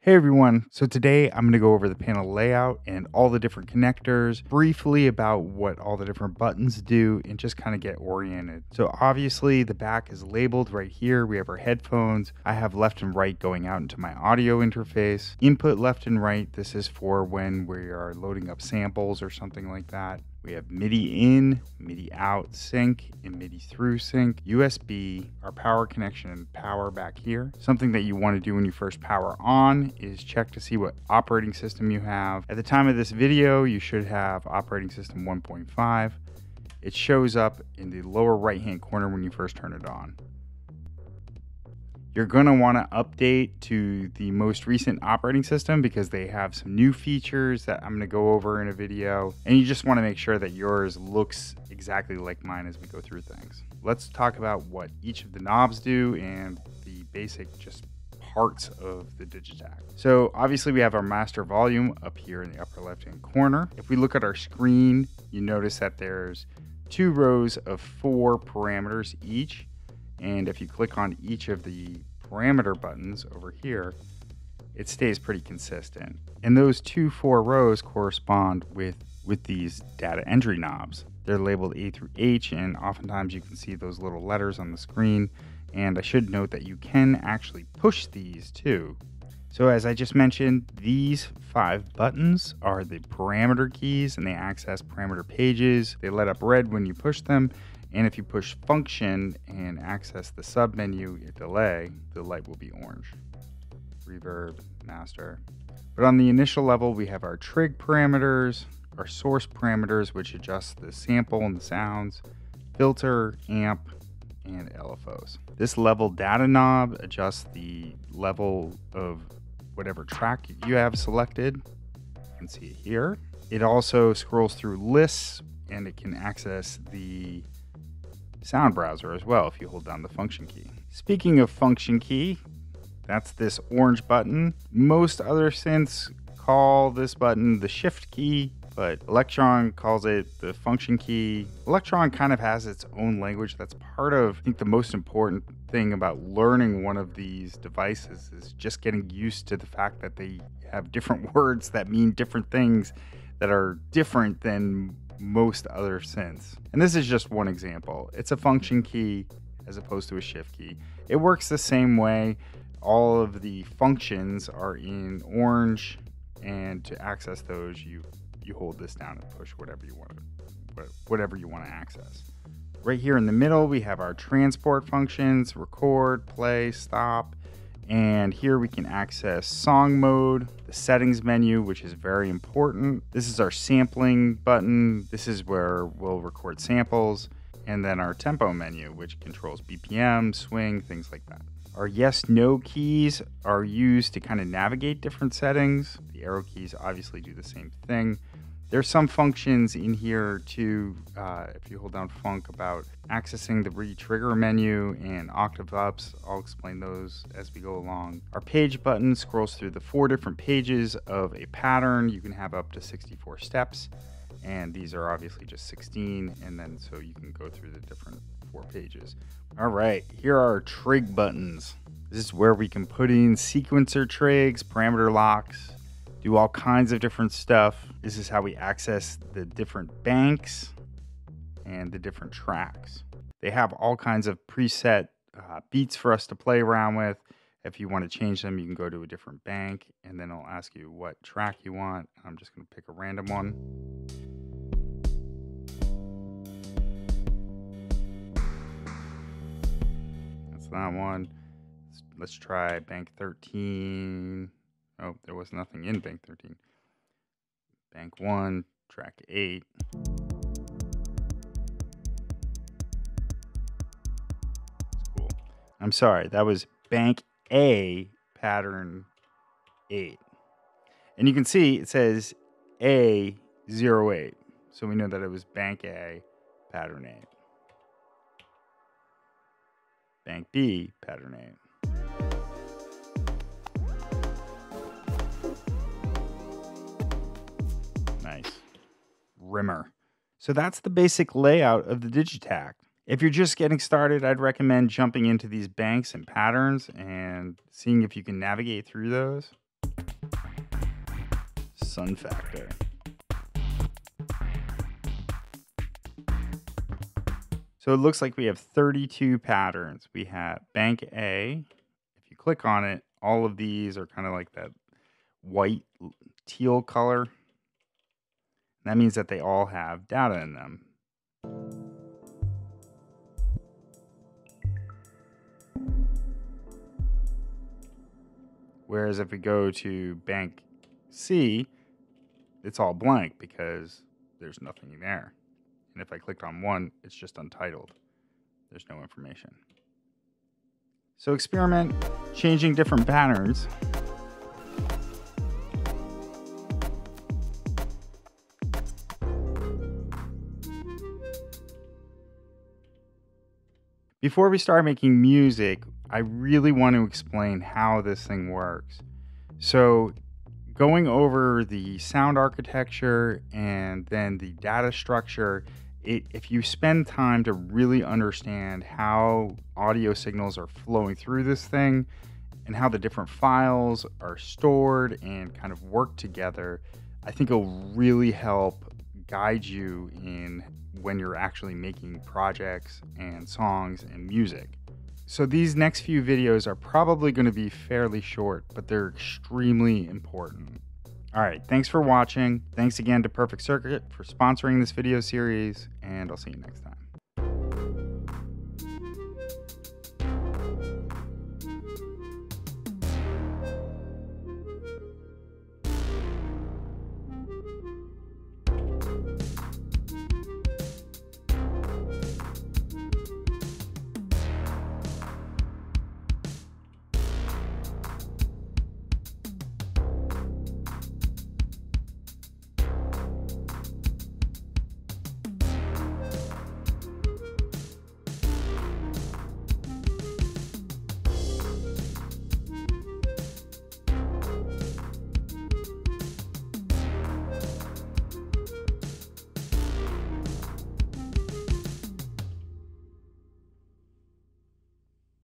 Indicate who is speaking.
Speaker 1: Hey everyone, so today I'm going to go over the panel layout and all the different connectors, briefly about what all the different buttons do, and just kind of get oriented. So obviously the back is labeled right here. We have our headphones. I have left and right going out into my audio interface. Input left and right, this is for when we are loading up samples or something like that. We have MIDI in, MIDI out sync, and MIDI through sync, USB, our power connection, and power back here. Something that you want to do when you first power on is check to see what operating system you have. At the time of this video, you should have operating system 1.5. It shows up in the lower right hand corner when you first turn it on. You're going to want to update to the most recent operating system because they have some new features that I'm going to go over in a video. And you just want to make sure that yours looks exactly like mine as we go through things. Let's talk about what each of the knobs do and the basic just parts of the Digitakt. So obviously we have our master volume up here in the upper left hand corner. If we look at our screen, you notice that there's 2 rows of 4 parameters each. And if you click on each of the parameter buttons over here, it stays pretty consistent. And those 4 rows correspond with these data entry knobs. They're labeled A through H, and oftentimes you can see those little letters on the screen. And I should note that you can actually push these too. So as I just mentioned, these 5 buttons are the parameter keys, and they access parameter pages. They light up red when you push them. And if you push function and access the submenu delay, the light will be orange. Reverb, master. But on the initial level, we have our trig parameters, our source parameters, which adjust the sample and the sounds, filter, amp, and LFOs. This level data knob adjusts the level of whatever track you have selected. You can see it here. It also scrolls through lists, and it can access the sound browser as well if you hold down the function key. Speaking of function key, that's this orange button. Most other synths call this button the shift key, but Elektron calls it the function key. Elektron kind of has its own language. That's part of, I think, the most important thing about learning one of these devices is just getting used to the fact that they have different words that mean different things that are different than most other synths. And this is just one example. It's a function key as opposed to a shift key. It works the same way. All of the functions are in orange, and to access those, you hold this down and push whatever you want to access. Right here in the middle, we have our transport functions: record, play, stop. And here we can access song mode, the settings menu, which is very important. This is our sampling button. This is where we'll record samples. And then our tempo menu, which controls BPM, swing, things like that. Our yes, no keys are used to kind of navigate different settings. The arrow keys obviously do the same thing. There's some functions in here too, if you hold down Funk, about accessing the re-trigger menu and octave ups. I'll explain those as we go along. Our page button scrolls through the 4 different pages of a pattern. You can have up to 64 steps, and these are obviously just 16, and then so you can go through the different 4 pages. All right, here are our trig buttons. This is where we can put in sequencer trigs, parameter locks, do all kinds of different stuff. This is how we access the different banks and the different tracks. They have all kinds of preset beats for us to play around with. If you want to change them, you can go to a different bank, and then it'll ask you what track you want. I'm just going to pick a random one. That's that one. Let's try bank 13. Oh, there was nothing in bank 13. Bank 1, track 8. That's cool. I'm sorry, that was bank A, pattern 8. And you can see it says A08. So we know that it was bank A, pattern 8. Bank B, pattern 8. Nice. Rimmer. So that's the basic layout of the Digitakt. If you're just getting started, I'd recommend jumping into these banks and patterns and seeing if you can navigate through those. sun factor. So it looks like we have 32 patterns. We have bank A. If you click on it, all of these are kind of like that white teal color. That means that they all have data in them. Whereas if we go to bank C, it's all blank because there's nothing there. And if I clicked on one, it's just untitled. There's no information. So experiment changing different patterns. Before we start making music, I really want to explain how this thing works. So going over the sound architecture and then the data structure, if you spend time to really understand how audio signals are flowing through this thing and how the different files are stored and kind of work together, I think it'll really help guide you in when you're actually making projects and songs and music. So these next few videos are probably going to be fairly short, but they're extremely important. All right, thanks for watching. Thanks again to Perfect Circuit for sponsoring this video series, and I'll see you next time.